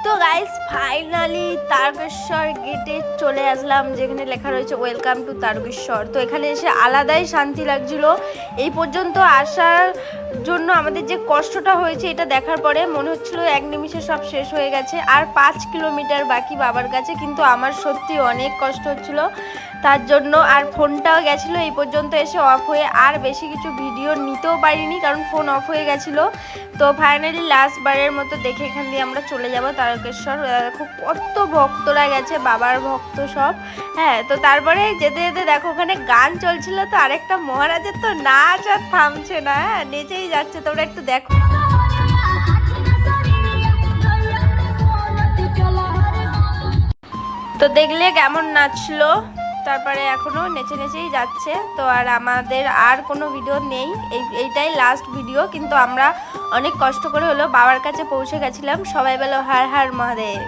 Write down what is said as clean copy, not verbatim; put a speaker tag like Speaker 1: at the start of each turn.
Speaker 1: তো guys finally Tarakeswar গেটে চলে আসলাম, যেখানে লেখা রয়েছে ওয়েলকাম টু তারকেশ্বর। তো এখানে এসে আলাদাই শান্তি লাগছিল। এই পর্যন্ত আসার জন্য আমাদের যে কষ্টটা হয়েছে এটা দেখার পরে মনে হচ্ছিল এক নিমিষে সব শেষ হয়ে গেছে। আর 5 কিলোমিটার বাকি বাবার কাছে, কিন্তু আমার সত্যি অনেক কষ্ট হচ্ছিল তার জন্য। আর ফোনটাও গেছিলো এই পর্যন্ত এসে অফ হয়ে, আর বেশি কিছু ভিডিও নিতেও পারিনি কারণ ফোন অফ হয়ে গেছিলো। তো ফাইনালি লাস্ট বারের মতো দেখে এখান দিয়ে আমরা চলে যাব তারকেশ্বর। দেখো কত ভক্তরা গেছে, বাবার ভক্ত সব। হ্যাঁ, তো তারপরে যেতে যেতে দেখো ওখানে গান চলছিল, তো আরেকটা মহারাজের তো নাচ আর থামছে না, হ্যাঁ নেচেই যাচ্ছে। তোমরা একটু দেখো। তো দেখলে কেমন নাচলো, তারপরে এখনো নেচে নেচেই যাচ্ছে। তো আর আমাদের আর কোনো ভিডিও নেই, এইটাই লাস্ট ভিডিও। কিন্তু আমরা অনেক কষ্ট করে হলো বাবার কাছে পৌঁছে গেছিলাম। সবাই বলো হর হর মহাদেব।